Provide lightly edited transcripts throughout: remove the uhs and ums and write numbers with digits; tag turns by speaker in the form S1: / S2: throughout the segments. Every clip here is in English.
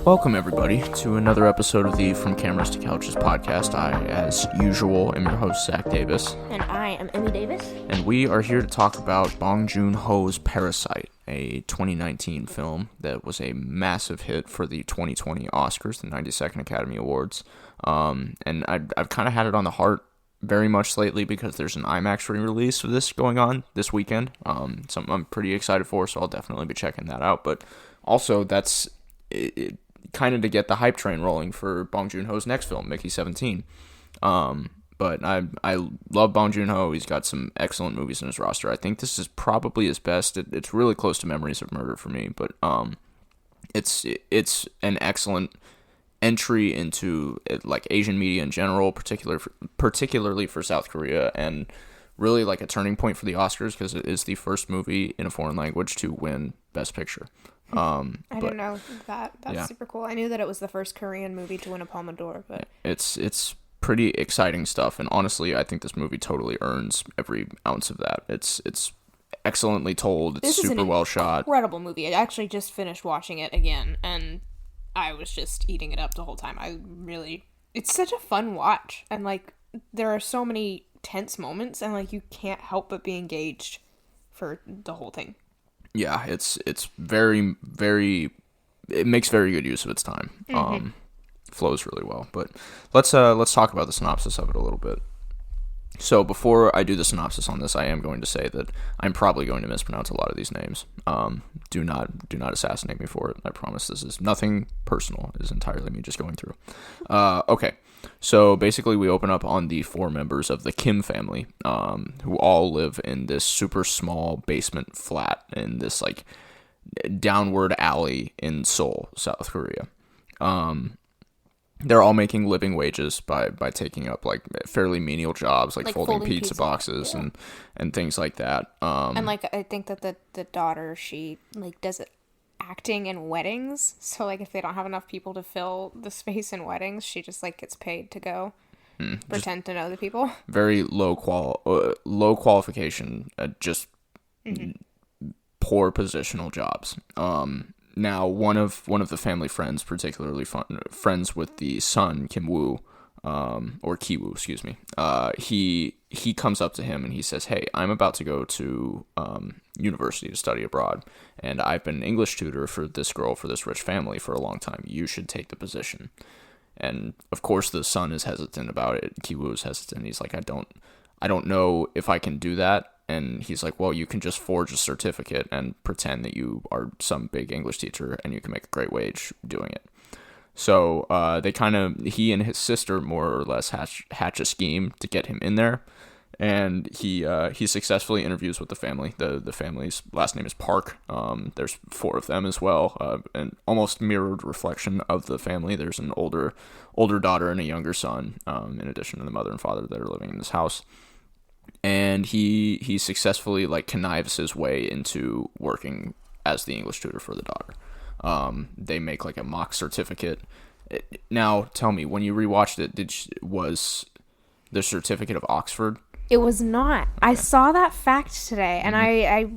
S1: Welcome, everybody, to another episode of the From Cameras to Couches podcast. I, as usual, am your host, Zach Davis.
S2: And I am Emmy Davis.
S1: And we are here to talk about Bong Joon-ho's Parasite, a 2019 film that was a massive hit for the 2020 Oscars, the 92nd Academy Awards. And I've kind of had it on the heart very much lately because there's an IMAX re-release of this going on this weekend. Something I'm pretty excited for, so I'll definitely be checking that out. But also, that's kind of to get the hype train rolling for Bong Joon-ho's next film, Mickey 17. But I love Bong Joon-ho. He's got some excellent movies in his roster. I think this is probably his best. It's really close to Memories of Murder for me, but it's an excellent entry into like Asian media in general, particularly for South Korea, and really like a turning point for the Oscars because it is the first movie in a foreign language to win Best Picture.
S2: I didn't know that. That's super cool. I knew that it was the first Korean movie to win a Palme d'Or, but
S1: it's pretty exciting stuff. And honestly, I think this movie totally earns every ounce of that. It's excellently told. It's super well shot.
S2: Incredible movie. I actually just finished watching it again, and I was just eating it up the whole time. It's such a fun watch, and like there are so many tense moments, and like you can't help but be engaged for the whole thing.
S1: Yeah, it's very, very, it makes very good use of its time.
S2: Mm-hmm.
S1: Flows really well. But let's talk about the synopsis of it a little bit. So before I do the synopsis on this, I am going to say that I'm probably going to mispronounce a lot of these names. Do not assassinate me for it. I promise this is nothing personal. It is entirely me just going through. Okay. So basically we open up on the four members of the Kim family, who all live in this super small basement flat in this like downward alley in Seoul, South Korea. They're all making living wages by taking up like fairly menial jobs like folding pizza boxes and things like that.
S2: And like I think that the daughter, she like does it acting in weddings, so like if they don't have enough people to fill the space in weddings, she just like gets paid to go pretend to know the people. Very
S1: low qualification, just poor positional jobs. Now one of the family friends, particularly friends with the son Kim Woo, or Ki-woo, excuse me. He comes up to him and he says, "Hey, I'm about to go to university to study abroad, and I've been an English tutor for this rich family for a long time. You should take the position." And of course, the son is hesitant about it. Ki-woo is hesitant. He's like, "I don't know if I can do that." And he's like, "Well, you can just forge a certificate and pretend that you are some big English teacher, and you can make a great wage doing it." So he and his sister more or less hatch a scheme to get him in there, and he successfully interviews with the family. The family's last name is Park. There's four of them as well, an almost mirrored reflection of the family. There's an older daughter and a younger son, in addition to the mother and father that are living in this house. And he successfully like connives his way into working as the English tutor for the daughter. They make like a mock certificate. Now, tell me, when you rewatched it, was the certificate of Oxford?
S2: It was not. Okay. I saw that fact today, and I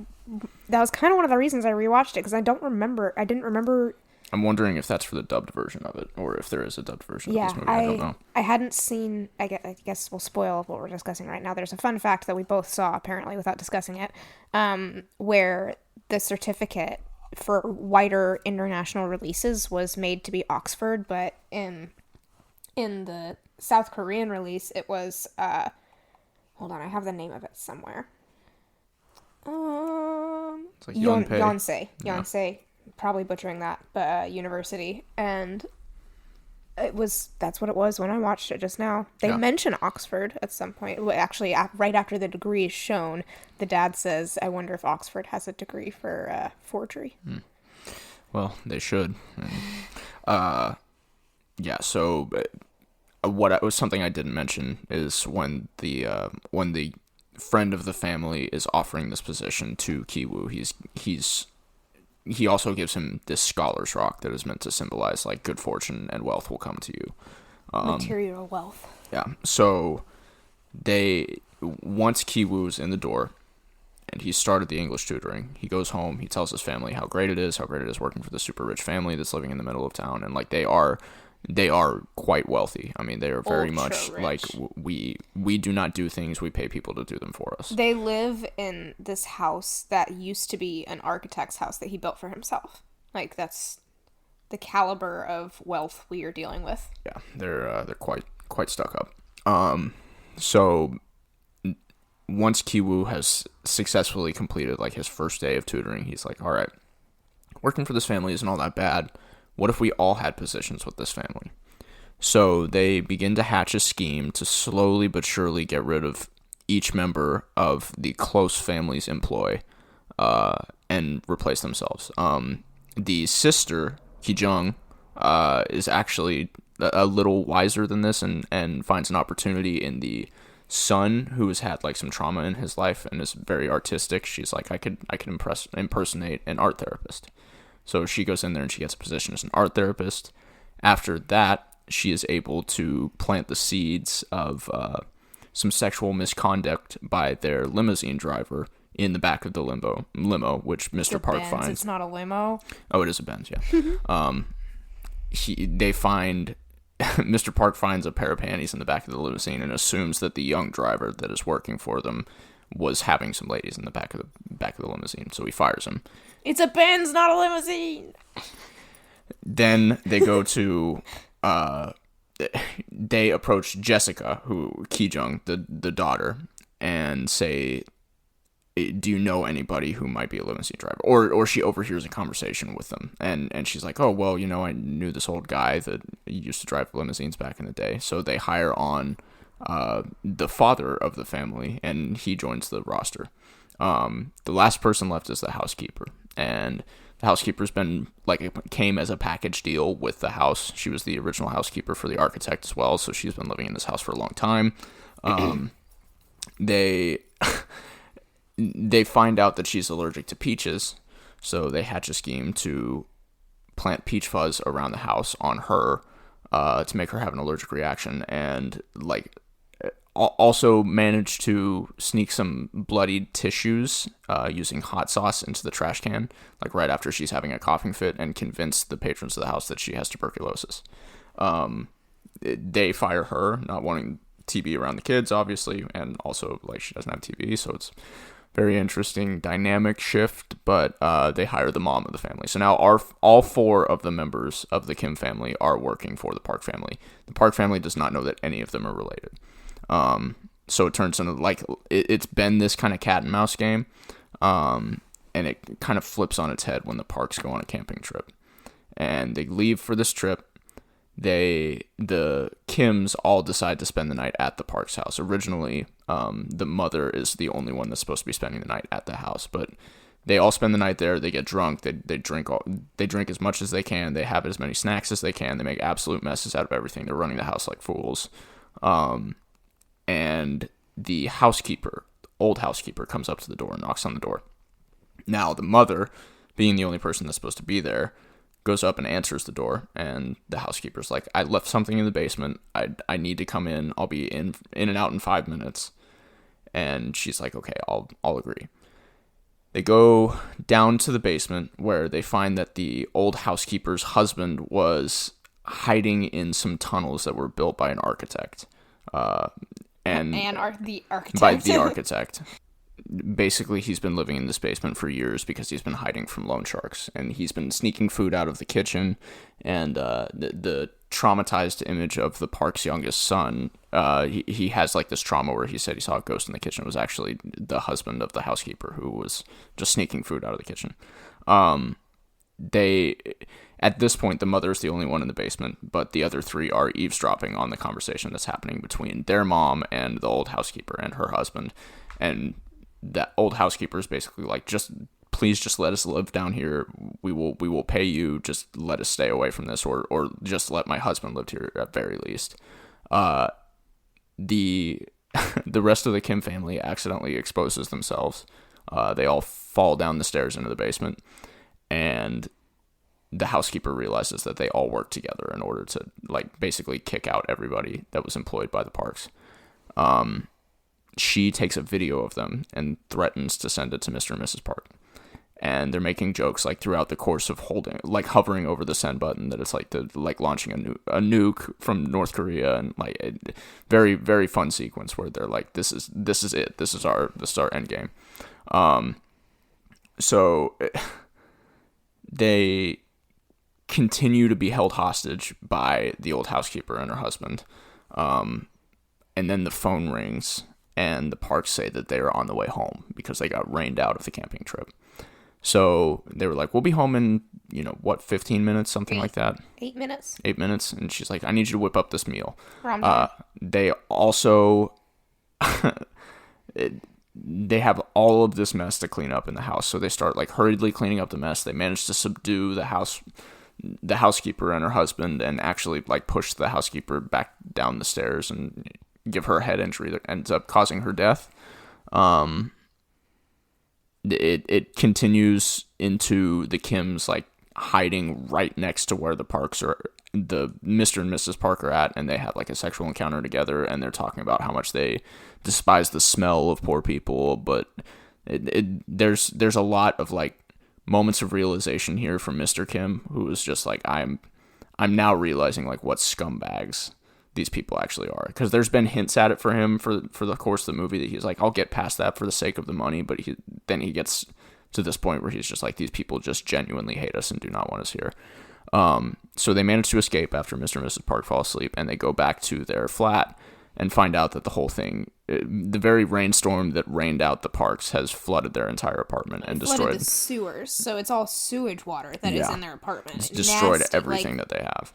S2: that was kind of one of the reasons I rewatched it because I didn't remember.
S1: I'm wondering if that's for the dubbed version of it, or if there is a dubbed version of this movie. I don't know.
S2: I hadn't seen. I guess we'll spoil what we're discussing right now. There's a fun fact that we both saw, apparently, without discussing it, where the certificate for wider international releases was made to be Oxford, but in the South Korean release, it was. Hold on, I have the name of it somewhere.
S1: It's like Yonsei.
S2: Yonsei. Probably butchering that, but university, and that's what it was when I watched it just now. They mention Oxford at some point. Well, actually, right after the degree is shown, the dad says, "I wonder if Oxford has a degree for forgery."
S1: Well, they should. So what was something I didn't mention is when the friend of the family is offering this position to Ki-woo, he also gives him this scholar's rock that is meant to symbolize like good fortune and wealth will come to you.
S2: Material wealth.
S1: Yeah. So once Ki-woo's in the door, and he started the English tutoring. He goes home, he tells his family how great it is working for the super rich family that's living in the middle of town, and like they are quite wealthy. I mean, they are very
S2: Ultra
S1: much
S2: rich.
S1: like we do not do things, we pay people to do them for us.
S2: They live in this house that used to be an architect's house that he built for himself. Like, that's the caliber of wealth we are dealing with.
S1: Yeah, they're quite stuck up. So once Kiwoo has successfully completed like his first day of tutoring, he's like, all right, working for this family isn't all that bad. What if we all had positions with this family? So they begin to hatch a scheme to slowly but surely get rid of each member of the close family's employ, and replace themselves. The sister, Ki-jung, is actually a little wiser than this, and finds an opportunity in the son who has had like some trauma in his life and is very artistic. She's like, I could impersonate an art therapist. So she goes in there and she gets a position as an art therapist. After that, she is able to plant the seeds of some sexual misconduct by their limousine driver in the back of the limo, which Mr. Park
S2: Benz,
S1: finds.
S2: It's not a limo.
S1: Oh, it is a Benz, yeah. They find Mr. Park finds a pair of panties in the back of the limousine and assumes that the young driver that is working for them was having some ladies in the back of the limousine, so he fires him.
S2: It's a Benz, not a limousine.
S1: Then they go to they approach Jessica, who Ki-jung, the daughter, and say, do you know anybody who might be a limousine driver? Or she overhears a conversation with them, and she's like, oh, well, I knew this old guy that used to drive limousines back in the day. So they hire on the father of the family, and he joins the roster. The last person left is the housekeeper, and the housekeeper's been, like, it came as a package deal with the house. She was the original housekeeper for the architect as well, so she's been living in this house for a long time. They find out that she's allergic to peaches, so they hatch a scheme to plant peach fuzz around the house on her, to make her have an allergic reaction, and like also manage to sneak some bloodied tissues using hot sauce into the trash can, like right after she's having a coughing fit, and convince the patrons of the house that she has tuberculosis. They fire her, not wanting TB around the kids, obviously, and also like she doesn't have TB, so it's very interesting dynamic shift. But they hire the mom of the family. So now all four of the members of the Kim family are working for the Park family. The Park family does not know that any of them are related. So it turns into like it's been this kind of cat and mouse game, and it kind of flips on its head when the Parks go on a camping trip, and they leave for this trip. The Kims all decide to spend the night at the Parks' house. Originally, the mother is the only one that's supposed to be spending the night at the house, but they all spend the night there. They get drunk. They drink as much as they can. They have as many snacks as they can. They make absolute messes out of everything. They're running the house like fools. And the old housekeeper, comes up to the door and knocks on the door. Now, the mother, being the only person that's supposed to be there, goes up and answers the door, and the housekeeper's like, I left something in the basement. I need to come in. I'll be in and out in 5 minutes. And she's like, okay, I'll agree. They go down to the basement, where they find that the old housekeeper's husband was hiding in some tunnels that were built by an architect.
S2: The architect.
S1: By the architect. Basically, he's been living in this basement for years because he's been hiding from loan sharks, and he's been sneaking food out of the kitchen, and the traumatized image of the Park's youngest son, he has like this trauma where he said he saw a ghost in the kitchen. It was actually the husband of the housekeeper who was just sneaking food out of the kitchen. At this point, the mother is the only one in the basement, but the other three are eavesdropping on the conversation that's happening between their mom and the old housekeeper and her husband. And that old housekeeper is basically like, please just let us live down here. We will pay you. Just let us stay away from this, or just let my husband live here at very least. The rest of the Kim family accidentally exposes themselves. They all fall down the stairs into the basement, and the housekeeper realizes that they all work together in order to like basically kick out everybody that was employed by the Parks. she takes a video of them and threatens to send it to Mr. and Mrs. Park. And they're making jokes like throughout the course of hovering over the send button, that it's like launching a nuke from North Korea, and like very, very fun sequence where they're like, this is it, this is our end game. So they continue to be held hostage by the old housekeeper and her husband. And then the phone rings, and the Parks say that they are on the way home because they got rained out of the camping trip. So they were like, we'll be home in, 15 minutes, something like that.
S2: 8 minutes.
S1: 8 minutes. And she's like, I need you to whip up this meal.
S2: Rom-com.
S1: They also, they have all of this mess to clean up in the house. So they start like hurriedly cleaning up the mess. They manage to subdue the housekeeper and her husband, and actually like push the housekeeper back down the stairs and give her a head injury that ends up causing her death. It continues into the Kims like hiding right next to where the Parks are, the Mr. and Mrs. Park are at, and they have like a sexual encounter together, and they're talking about how much they despise the smell of poor people. But there's a lot of like moments of realization here from Mr. Kim, who is just like, I'm now realizing like what scumbags these people actually are, because there's been hints at it for him for the course of the movie that he's like, I'll get past that for the sake of the money, but then he gets to this point where he's just like, these people just genuinely hate us and do not want us here. So they manage to escape after Mr. and Mrs. Park fall asleep, and they go back to their flat and find out that the whole thing, the very rainstorm that rained out the Parks, has flooded their entire apartment and destroyed
S2: the sewers. So it's all sewage water that is in their apartment.
S1: It's destroyed
S2: nasty,
S1: everything that they have.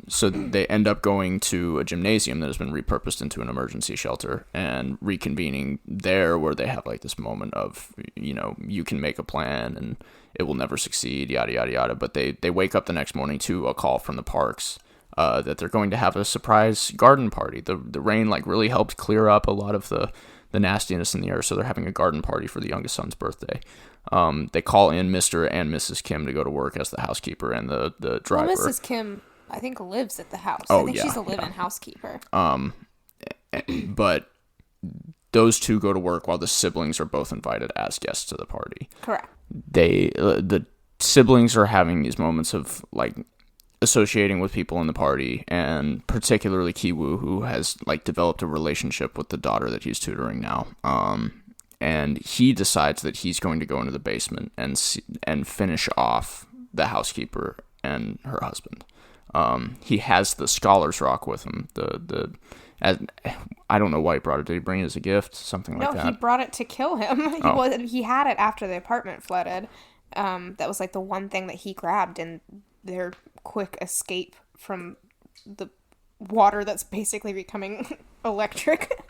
S1: So they end up going to a gymnasium that has been repurposed into an emergency shelter, and reconvening there, where they have like this moment of, you can make a plan and it will never succeed, yada, yada, yada. But they wake up the next morning to a call from the Parks, that they're going to have a surprise garden party. The rain like really helped clear up a lot of the nastiness in the air. So they're having a garden party for the youngest son's birthday. They call in Mr. and Mrs. Kim to go to work as the housekeeper and the driver.
S2: Well, Mrs. Kim, I think, lives at the house.
S1: Oh,
S2: I think
S1: yeah,
S2: she's a live-in housekeeper.
S1: But those two go to work while the siblings are both invited as guests to the party.
S2: Correct.
S1: The siblings are having these moments of like associating with people in the party, and particularly Ki-woo, who has like developed a relationship with the daughter that he's tutoring now. And he decides that he's going to go into the basement and finish off the housekeeper and her husband. He has the Scholar's Rock with him. I don't know why he brought it. Did he bring it as a gift? Something like that?
S2: No, he brought it to kill him. He had it after the apartment flooded. That was like the one thing that he grabbed in their quick escape from the water that's basically becoming electric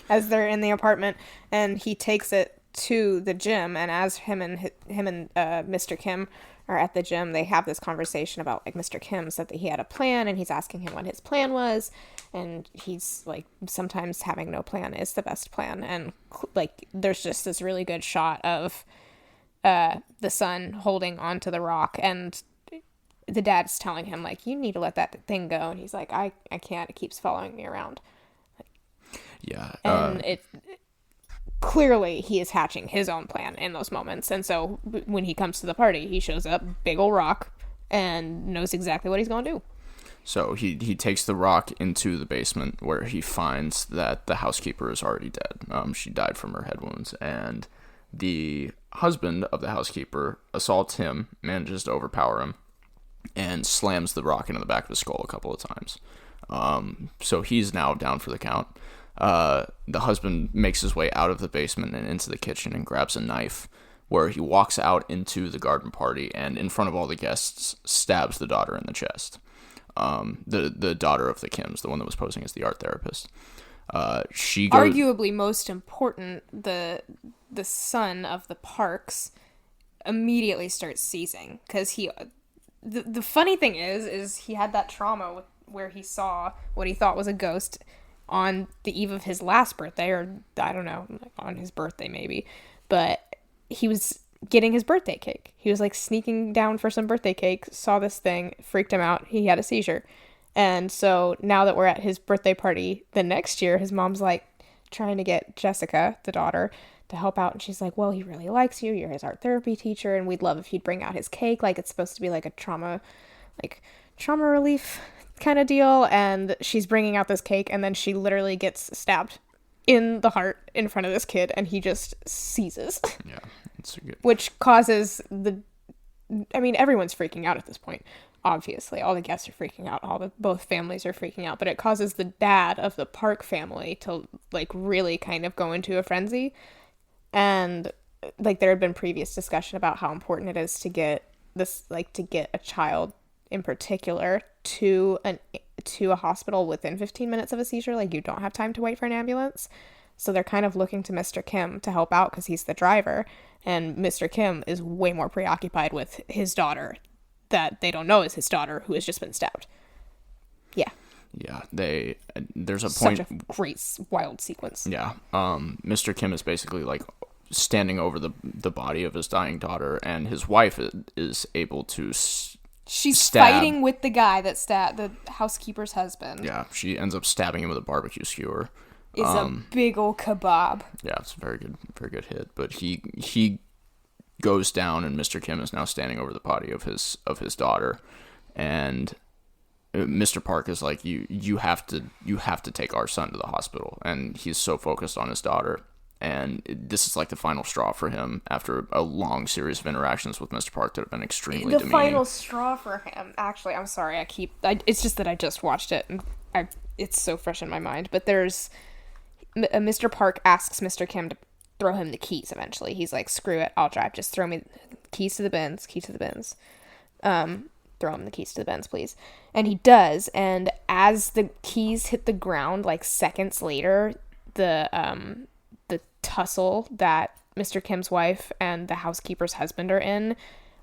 S2: as they're in the apartment. And he takes it to the gym, and as him and Mr. Kim are at the gym, they have this conversation about like Mr. Kim said that he had a plan, and he's asking him what his plan was, and he's like, sometimes having no plan is the best plan. And like there's just this really good shot of the son holding onto the rock, and the dad's telling him like, you need to let that thing go, and he's like, I can't, it keeps following me around.
S1: Yeah.
S2: And it clearly he is hatching his own plan in those moments. And so when he comes to the party, he shows up, big old rock, and knows exactly what he's going to do.
S1: So he takes the rock into the basement, where he finds that the housekeeper is already dead. She died from her head wounds, and the husband of the housekeeper assaults him, manages to overpower him, and slams the rock into the back of his skull a couple of times. So he's now down for the count. The husband makes his way out of the basement and into the kitchen and grabs a knife, where he walks out into the garden party and in front of all the guests stabs the daughter in the chest. The daughter of the Kims, the one that was posing as the art therapist. She goes,
S2: arguably most important, the son of the Parks immediately starts seizing, because the funny thing is he had that trauma where he saw what he thought was a ghost on the eve of his last birthday, or I don't know, on his birthday maybe, but he was getting his birthday cake. He was like sneaking down for some birthday cake, saw this thing, freaked him out, he had a seizure. And so now that we're at his birthday party the next year, his mom's like, trying to get Jessica, the daughter, to help out. And she's like, well, he really likes you. You're his art therapy teacher. And we'd love if you'd bring out his cake. Like, it's supposed to be like a trauma relief kind of deal. And she's bringing out this cake. And then she literally gets stabbed in the heart in front of this kid. And he just seizes.
S1: Yeah, it's a good.
S2: Which causes everyone's freaking out at this point. Obviously, all the guests are freaking out. Both families are freaking out, but it causes the dad of the Park family to like really kind of go into a frenzy. And like there had been previous discussion about how important it is to get a child in particular to a hospital within 15 minutes of a seizure. Like you don't have time to wait for an ambulance. So they're kind of looking to Mr. Kim to help out because he's the driver, and Mr. Kim is way more preoccupied with his daughter that they don't know is his daughter, who has just been stabbed. Yeah.
S1: Yeah, there's a point.
S2: Such a great, wild sequence.
S1: Yeah. Mr. Kim is basically like standing over the body of his dying daughter, and his wife is able to
S2: She's fighting with the guy that stabbed the housekeeper's husband.
S1: Yeah, she ends up stabbing him with a barbecue skewer.
S2: It's a big old kebab.
S1: Yeah, it's a very good hit. But he goes down, and Mr. Kim is now standing over the body of his daughter, and Mr. Park is like, you have to take our son to the hospital, and he's so focused on his daughter, and this is like the final straw for him after a long series of interactions with Mr. Park that have been extremely demeaning.
S2: Final straw for him. Actually, I'm sorry, it's just that I just watched it, and it's so fresh in my mind. But there's Mr. Park asks Mr. Kim to throw him the keys eventually. He's like, screw it, I'll drive. Just throw me keys to the Benz. Throw him the keys to the Benz, please. And he does. And as the keys hit the ground, like seconds later, the tussle that Mr. Kim's wife and the housekeeper's husband are in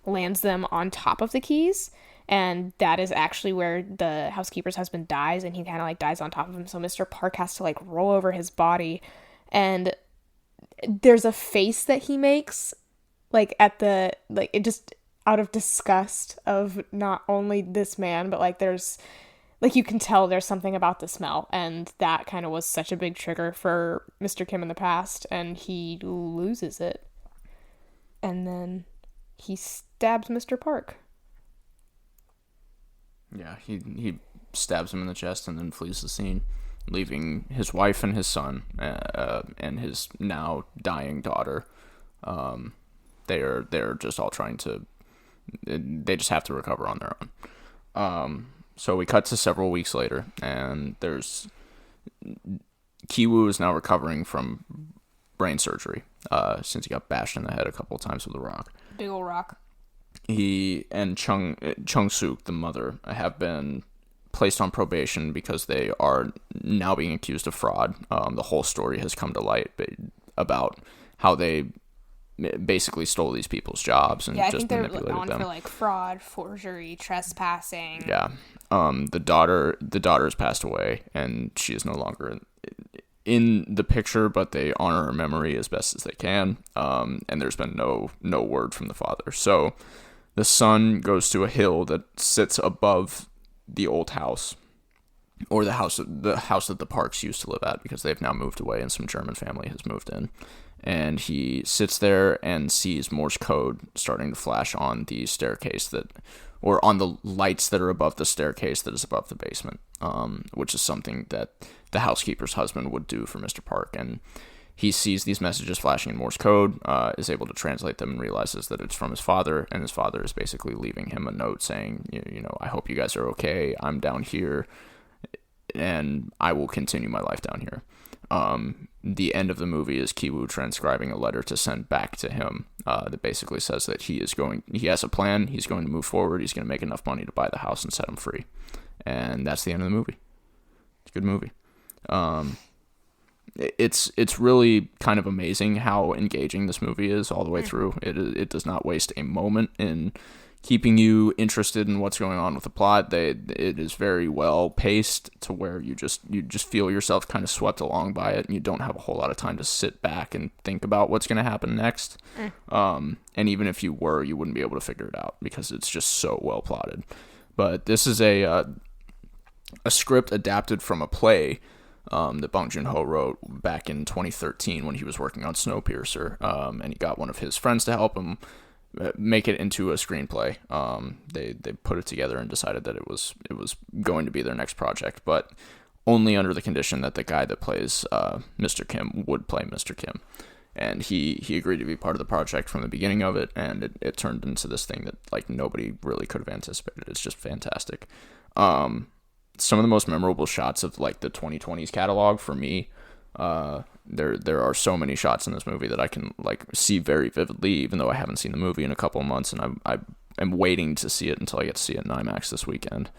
S2: lands them on top of the keys. And that is actually where the housekeeper's husband dies, and he kind of like dies on top of him. So Mr. Park has to like roll over his body, and there's a face that he makes like it just out of disgust of not only this man, but like there's like you can tell there's something about the smell, and that kind of was such a big trigger for Mr. Kim in the past, and he loses it. And then he stabs Mr. Park.
S1: Yeah, he stabs him in the chest and then flees the scene, leaving his wife and his son and his now dying daughter. They're just all trying to. They just have to recover on their own. So we cut to several weeks later, and there's Ki-woo is now recovering from brain surgery since he got bashed in the head a couple of times with a rock.
S2: Big ol' rock.
S1: He and Chung-suk, the mother, have been placed on probation because they are now being accused of fraud. The whole story has come to light about how they basically stole these people's jobs and just manipulated them. Yeah, I think they're on
S2: for like fraud, forgery, trespassing.
S1: Yeah. The daughter has passed away, and she is no longer in the picture, but they honor her memory as best as they can. And there's been no word from the father. So the son goes to a hill that sits above the old house, or the house that the Parks used to live at, because they've now moved away and some German family has moved in. And he sits there and sees Morse code starting to flash on the staircase or on the lights that are above the staircase that is above the basement, which is something that the housekeeper's husband would do for Mr. Park. And he sees these messages flashing in Morse code, is able to translate them, and realizes that it's from his father, and his father is basically leaving him a note saying, I hope you guys are okay. I'm down here, and I will continue my life down here. The end of the movie is Ki-woo transcribing a letter to send back to him that basically says that he has a plan, he's going to move forward, he's going to make enough money to buy the house and set him free. And that's the end of the movie. It's a good movie. It's really kind of amazing how engaging this movie is all the way through. It does not waste a moment in keeping you interested in what's going on with the plot. It is very well paced to where you just feel yourself kind of swept along by it, and you don't have a whole lot of time to sit back and think about what's going to happen next. And even if you were, you wouldn't be able to figure it out because it's just so well plotted. But this is a script adapted from a play that Bong Joon-ho wrote back in 2013 when he was working on Snowpiercer, and he got one of his friends to help him make it into a screenplay. They put it together and decided that it was going to be their next project, but only under the condition that the guy that plays Mr. Kim would play Mr. Kim. And he agreed to be part of the project from the beginning of it, and it turned into this thing that like nobody really could have anticipated. It's just fantastic. Some of the most memorable shots of like the 2020s catalog for me, there are so many shots in this movie that I can like see very vividly, even though I haven't seen the movie in a couple of months, and I am waiting to see it until I get to see it in IMAX this weekend.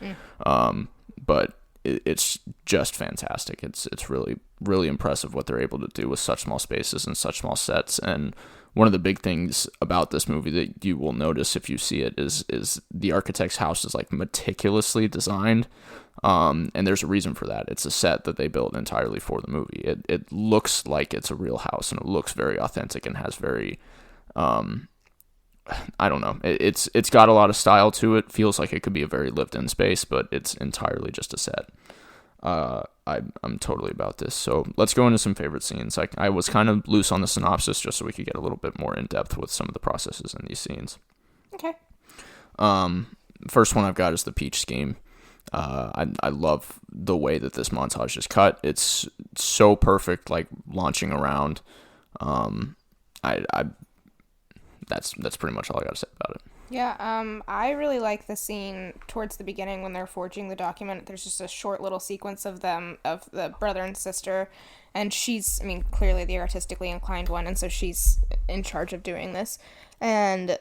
S1: But it's just fantastic. It's really, really impressive what they're able to do with such small spaces and such small sets. And one of the big things about this movie that you will notice if you see it is the architect's house is like meticulously designed. And there's a reason for that. It's a set that they built entirely for the movie. It looks like it's a real house, and it looks very authentic and has very, I don't know. It's got a lot of style to it. Feels like it could be a very lived-in space, but it's entirely just a set. I'm totally about this. So let's go into some favorite scenes. I was kind of loose on the synopsis just so we could get a little bit more in depth with some of the processes in these scenes.
S2: Okay.
S1: First one I've got is the peach scheme. I love the way that this montage is cut. It's so perfect, like launching around. That's pretty much all I got to say about it.
S2: Yeah, I really like the scene towards the beginning when they're forging the document. There's just a short little sequence of them, of the brother and sister, and she's, I mean, clearly the artistically inclined one, and so she's in charge of doing this. And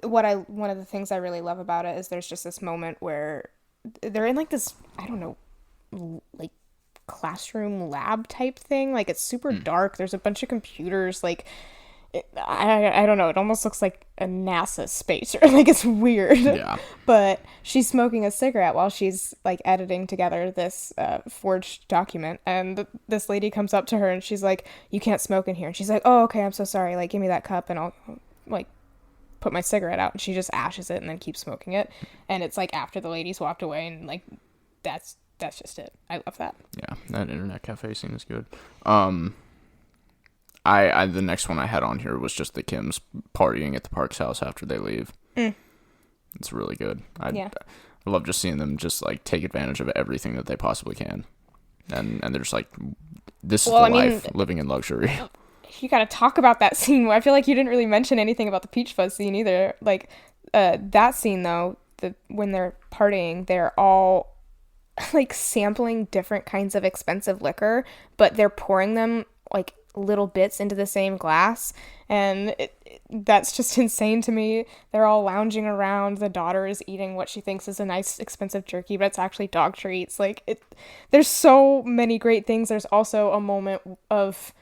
S2: one of the things I really love about it is there's just this moment where they're in like this, I don't know, like classroom lab type thing. Like it's super dark. There's a bunch of computers, like I don't know, it almost looks like a NASA space, or like it's weird.
S1: Yeah.
S2: But she's smoking a cigarette while she's like editing together this forged document, and this lady comes up to her and she's like, "You can't smoke in here." And she's like, "Oh, okay, I'm so sorry, like give me that cup and I'll like put my cigarette out." And she just ashes it and then keeps smoking it, and it's like after the lady's walked away, and like that's just it. I love that.
S1: Yeah, that internet cafe scene is good. I the next one I had on here was just the Kims partying at the Park's house after they leave. It's really good. I love just seeing them just like take advantage of everything that they possibly can, and they're just like, this is life, living in luxury.
S2: You gotta talk about that scene. I feel like you didn't really mention anything about the peach fuzz scene either. Like that scene though, when they're partying, they're all like sampling different kinds of expensive liquor, but they're pouring them like little bits into the same glass, and that's just insane to me. They're all lounging around. The daughter is eating what she thinks is a nice expensive jerky, but it's actually dog treats. Like there's so many great things. There's also a moment of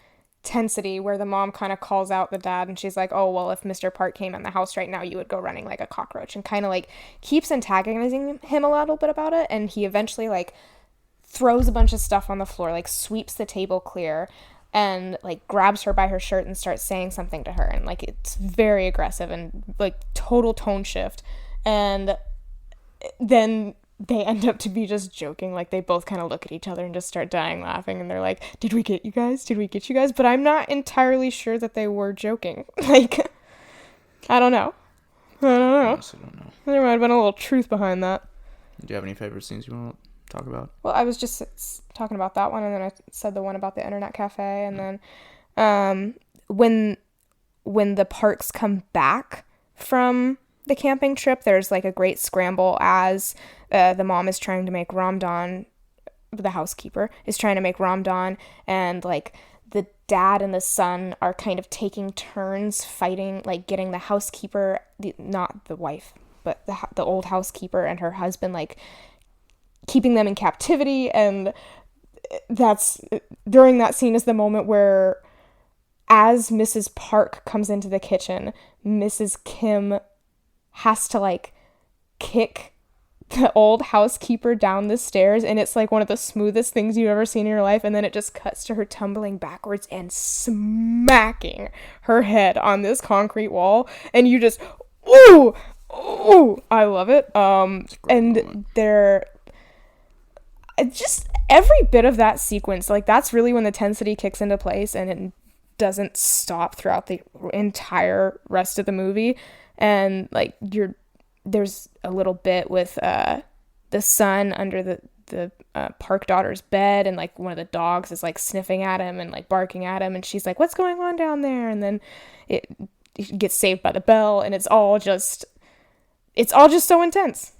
S2: tensity where the mom kind of calls out the dad, and she's like, "Oh, well, if Mr. Park came in the house right now, you would go running like a cockroach," and kind of like keeps antagonizing him a little bit about it. And he eventually like throws a bunch of stuff on the floor, like sweeps the table clear, and like grabs her by her shirt and starts saying something to her, and like it's very aggressive and like total tone shift. And then they end up to be just joking, like they both kind of look at each other and just start dying laughing, and they're like, did we get you guys, but I'm not entirely sure that they were joking. Like I don't know.
S1: Honestly, don't know.
S2: There might have been a little truth behind that.
S1: Do you have any favorite scenes you want to talk about?
S2: Well, I was just talking about that one, and then I said the one about the internet cafe, and then when the Parks come back from the camping trip, there's like a great scramble as the mom is trying to make Ramdan, the housekeeper is trying to make Ramdan, and like the dad and the son are kind of taking turns fighting, like getting the housekeeper, not the wife, but the old housekeeper and her husband, like keeping them in captivity. And that's during that scene is the moment where, as Mrs. Park comes into the kitchen, Mrs. Kim has to like kick the old housekeeper down the stairs, and it's like one of the smoothest things you've ever seen in your life, and then it just cuts to her tumbling backwards and smacking her head on this concrete wall, and you just ooh, I love it. And they're just every bit of that sequence, like, that's really when the tensity kicks into place, and it doesn't stop throughout the entire rest of the movie. And like, there's a little bit with the son under the park daughter's bed, and like one of the dogs is like sniffing at him and like barking at him, and she's like, what's going on down there? And then it gets saved by the bell, and it's all just so intense.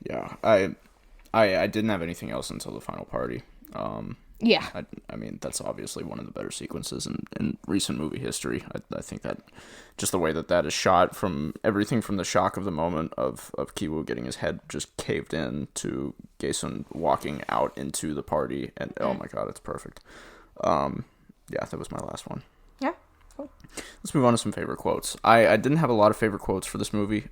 S1: Yeah, I didn't have anything else until the final party.
S2: Yeah.
S1: I mean, that's obviously one of the better sequences in recent movie history. I think that just the way that is shot, from everything from the shock of the moment of Kiwoo getting his head just caved in to Gaesun walking out into the party, and oh my god, it's perfect. Yeah, that was my last one.
S2: Yeah. Cool.
S1: Let's move on to some favorite quotes. I didn't have a lot of favorite quotes for this movie,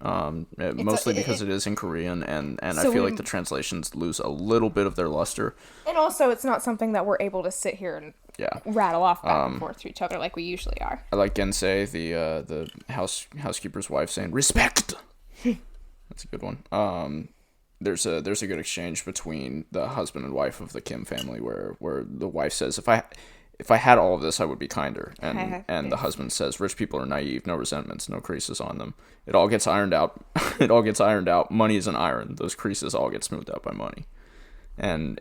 S1: mostly because it is in Korean, and so I feel like the translations lose a little bit of their luster.
S2: And also, it's not something that we're able to sit here and rattle off back and forth to each other like we usually are.
S1: I like Gensei, the housekeeper's wife, saying "respect." That's a good one. There's a good exchange between the husband and wife of the Kim family where the wife says, If I had all of this, I would be kinder. And the husband says, rich people are naive, no resentments, no creases on them. It all gets ironed out. It all gets ironed out. Money is an iron. Those creases all get smoothed out by money. And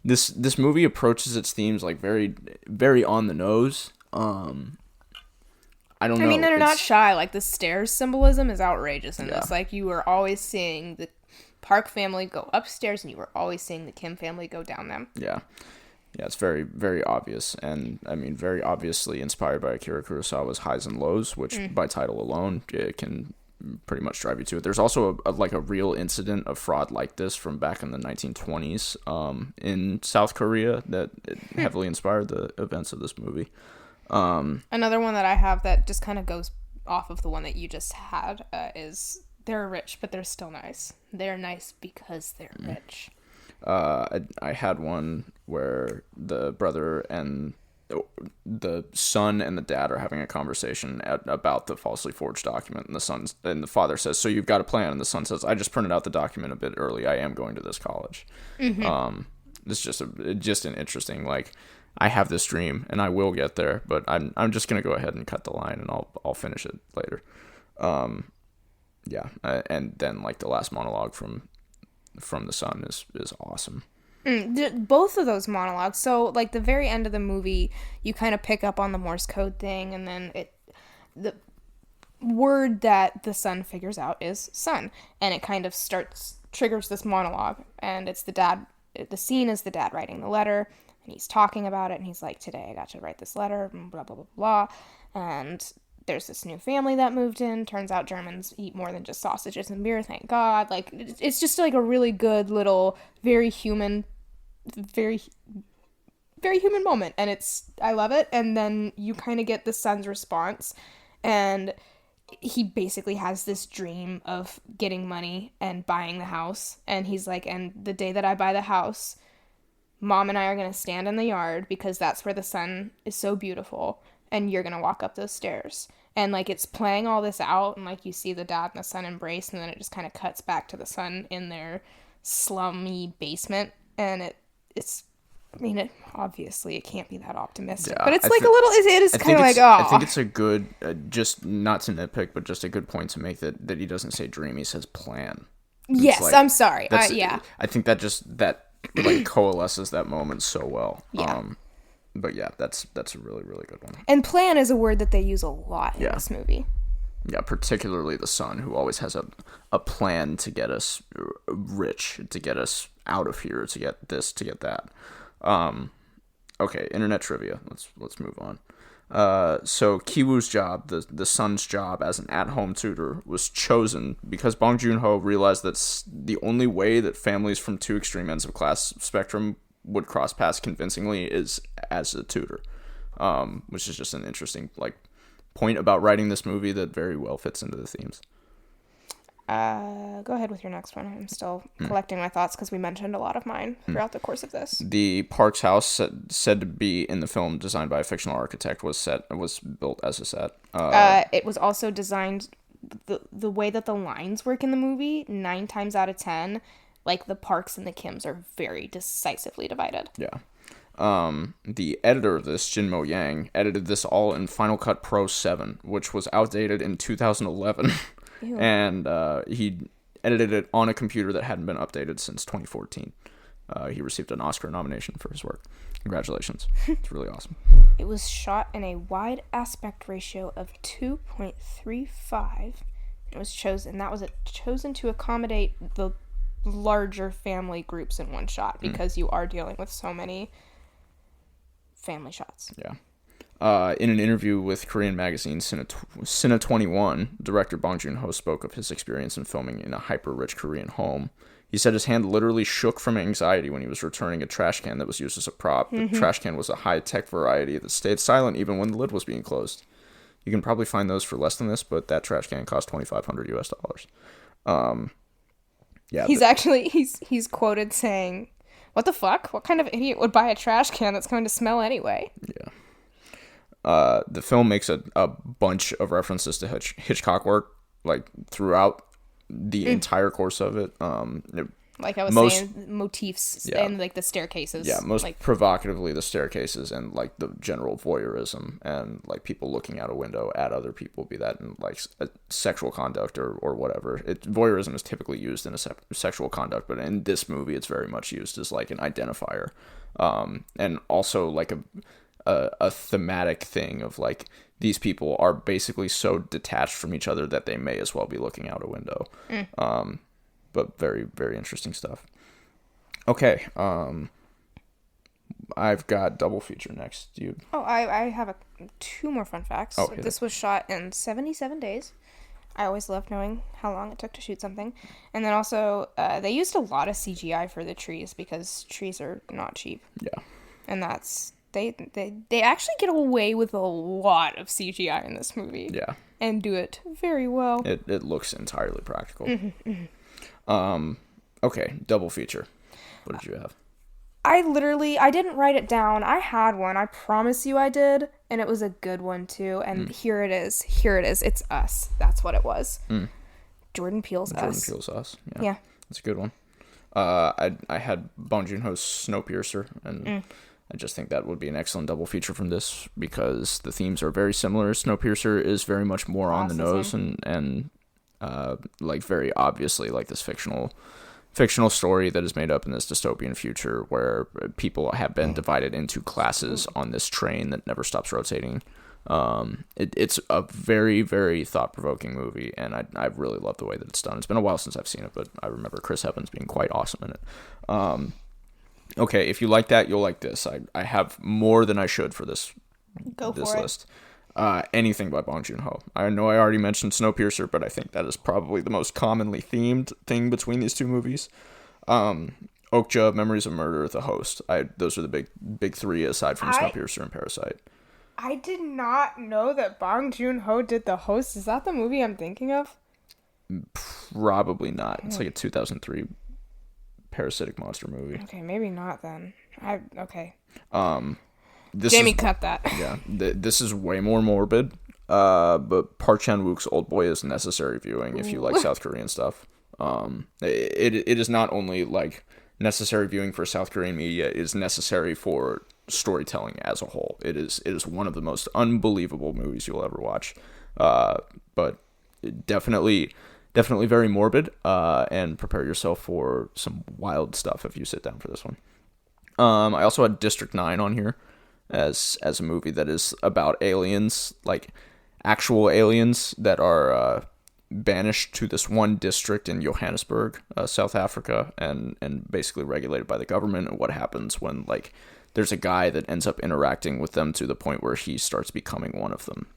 S1: this movie approaches its themes like very, very on the nose. I don't know.
S2: I mean, they're not shy. Like, the stairs symbolism is outrageous in this. Like, you were always seeing the Park family go upstairs, and you were always seeing the Kim family go down them.
S1: Yeah. Yeah, it's very, very obvious, and I mean, very obviously inspired by Akira Kurosawa's Highs and Lows, which by title alone, it can pretty much drive you to it. There's also a real incident of fraud like this from back in the 1920s in South Korea that heavily inspired the events of this movie.
S2: Another one that I have that just kind of goes off of the one that you just had is, they're rich, but they're still nice. They're nice because they're rich.
S1: I had one where the brother and the son and the dad are having a conversation about the falsely forged document, and the father says, "So you've got a plan?" And the son says, "I just printed out the document a bit early. I am going to this college." It's just an interesting, like, I have this dream and I will get there, but I'm just gonna go ahead and cut the line and I'll finish it later. And then like the last monologue from the son is awesome.
S2: Both of those monologues. So like the very end of the movie, you kind of pick up on the Morse code thing, and then the word that the son figures out is son, and it kind of triggers this monologue, and it's the dad. The scene is the dad writing the letter, and he's talking about it, and he's like, today I got to write this letter, blah blah blah blah, and there's this new family that moved in. Turns out Germans eat more than just sausages and beer, thank God. Like, it's just like a really good little, very human, very, very human moment. And I love it. And then you kind of get the son's response. And he basically has this dream of getting money and buying the house. And he's like, and the day that I buy the house, Mom and I are going to stand in the yard because that's where the sun is so beautiful. And you're going to walk up those stairs. And, like, it's playing all this out, and, like, you see the dad and the son embrace, and then it just kind of cuts back to the son in their slummy basement. And obviously it can't be that optimistic. Yeah, but it's it is kind of like, oh.
S1: I think it's a good, just not to nitpick, but just a good point to make that he doesn't say dream, he says plan.
S2: Yes, like, I'm sorry. Yeah.
S1: I think that coalesces that moment so well. Yeah. But yeah, that's a really, really good one.
S2: And plan is a word that they use a lot in this movie.
S1: Yeah, particularly the son, who always has a plan to get us rich, to get us out of here, to get this, to get that. Okay, internet trivia. Let's move on. So Kiwoo's job, the son's job as an at-home tutor, was chosen because Bong Joon-ho realized that the only way that families from two extreme ends of class spectrum would cross paths convincingly is as a tutor, which is just an interesting point about writing this movie that very well fits into the themes.
S2: Go ahead with your next one. I'm still collecting my thoughts because we mentioned a lot of mine throughout the course of this.
S1: The Park's house, said to be in the film designed by a fictional architect, was built as a set.
S2: It was also designed the way that the lines work in the movie. 9 times out of 10, like the Parks and the Kims are very decisively divided.
S1: Yeah. The editor of this, Jin Mo Yang, edited this all in Final Cut Pro 7, which was outdated in 2011.
S2: Ew.
S1: And he edited it on a computer that hadn't been updated since 2014. He received an Oscar nomination for his work. Congratulations. It's really awesome.
S2: It was shot in a wide aspect ratio of 2.35. It was chosen to accommodate the larger family groups in one shot because you are dealing with so many family shots.
S1: Yeah. In an interview with Korean magazine Cine 21, director Bong Joon-ho spoke of his experience in filming in a hyper-rich Korean home. He said his hand literally shook from anxiety when he was returning a trash can that was used as a prop. The trash can was a high-tech variety that stayed silent even when the lid was being closed. You can probably find those for less than this, but that trash can cost $2,500 US. Yeah.
S2: He's quoted saying, "What the fuck? What kind of idiot would buy a trash can that's going to smell anyway?"
S1: Yeah. The film makes a bunch of references to Hitchcock work, like, throughout the entire course of it.
S2: Like I was saying, motifs and, like, the staircases.
S1: Yeah, most
S2: like,
S1: provocatively the staircases and, like, the general voyeurism and, like, people looking out a window at other people, be that in, like, sexual conduct or whatever. Voyeurism is typically used in a sexual conduct, but in this movie it's very much used as, like, an identifier. And also, like, a thematic thing of, like, these people are basically so detached from each other that they may as well be looking out a window. But very, very interesting stuff. Okay, I've got double feature next, dude.
S2: Oh, I have two more fun facts.
S1: Oh,
S2: this was shot in 77 days. I always love knowing how long it took to shoot something. And then also, they used a lot of CGI for the trees because trees are not cheap.
S1: Yeah.
S2: And that's... They actually get away with a lot of CGI in this movie.
S1: Yeah.
S2: And do it very well.
S1: It looks entirely practical. Okay, double feature. What did you have?
S2: I didn't write it down. I had one. I promise you I did. And it was a good one, too. And here it is. It's Us. That's what it was. Jordan Peele's Us.
S1: Jordan Peele's Us.
S2: Yeah.
S1: That's a good one. I had Bong Joon-ho's Snowpiercer, and I just think that would be an excellent double feature from this because the themes are very similar. Snowpiercer is very much more on the nose and like, very obviously, like, this fictional story that is made up in this dystopian future where people have been divided into classes on this train that never stops rotating. It's a very, very thought-provoking movie, and I really love the way that it's done. It's been a while since I've seen it, but I remember Chris Evans being quite awesome in it. Okay, if you like that, you'll like this. I have more than I should for this list. Anything by Bong Joon-ho. I know I already mentioned Snowpiercer, but I think that is probably the most commonly themed thing between these two movies. Okja, Memories of Murder, The Host. Those are the big three aside from Snowpiercer and Parasite.
S2: I did not know that Bong Joon-ho did The Host. Is that the movie I'm thinking of?
S1: Probably not. It's like a 2003 parasitic monster movie.
S2: Okay, maybe not then. Okay.
S1: Jamie,
S2: cut that.
S1: Yeah, this is way more morbid. But Park Chan-wook's Old Boy is necessary viewing if you like South Korean stuff. It is not only, like, necessary viewing for South Korean media, it is necessary for storytelling as a whole. It is one of the most unbelievable movies you'll ever watch. But definitely very morbid. And prepare yourself for some wild stuff if you sit down for this one. I also had District 9 on here as a movie that is about aliens, like actual aliens that are banished to this one district in Johannesburg, South Africa, and basically regulated by the government, and what happens when, like, there's a guy that ends up interacting with them to the point where he starts becoming one of them.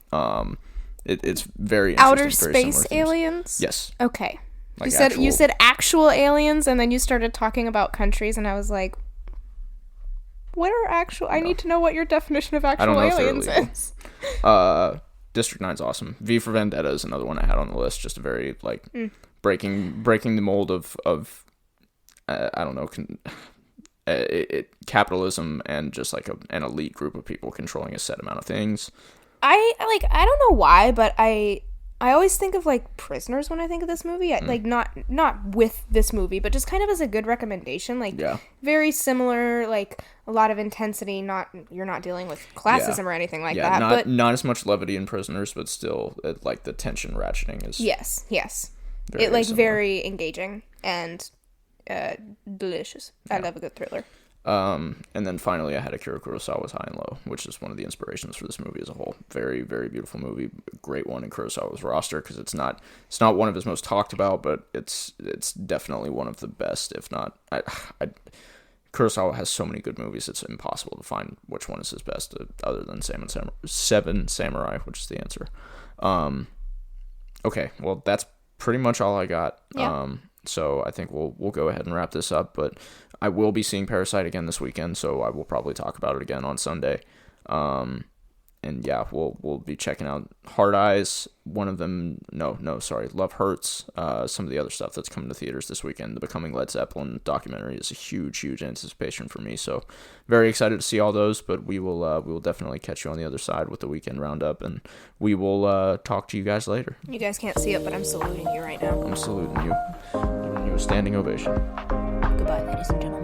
S1: It's very interesting.
S2: Outer space aliens?
S1: Yes.
S2: Okay.
S1: Like
S2: you said actual aliens, and then you started talking about countries, and I was like, what are actual... I need to know what your definition of actual aliens is.
S1: District 9's awesome. V for Vendetta is another one I had on the list. Just a very, like, breaking the mold of I don't know, capitalism and just, like, an elite group of people controlling a set amount of things.
S2: I don't know why, but I I always think of like Prisoners when I think of this movie. Like not with this movie, but just kind of as a good recommendation. Like very similar, like a lot of intensity. You're not dealing with classism or anything like that.
S1: Not,
S2: but
S1: not as much levity in Prisoners, but still like the tension ratcheting is.
S2: Yes.
S1: Very
S2: Like
S1: similar.
S2: very engaging and delicious. I love a good thriller.
S1: And then finally, I had Akira Kurosawa's High and Low, which is one of the inspirations for this movie as a whole. Very, very beautiful movie. Great one in Kurosawa's roster because it's not one of his most talked about, but it's definitely one of the best, if not. Kurosawa has so many good movies; it's impossible to find which one is his best, other than Seven Samurai, which is the answer. Okay, well that's pretty much all I got.
S2: Yeah.
S1: So I think we'll go ahead and wrap this up, but I will be seeing Parasite again this weekend, so I will probably talk about it again on Sunday. And yeah, we'll be checking out Hard Eyes. One of them, Love Hurts. Some of the other stuff that's coming to theaters this weekend. The Becoming Led Zeppelin documentary is a huge anticipation for me. So very excited to see all those. But we will definitely catch you on the other side with the weekend roundup, and we will talk to you guys later.
S2: You guys can't see it, but I'm saluting you right now.
S1: I'm saluting you, giving you a standing ovation.
S2: Goodbye, ladies and gentlemen.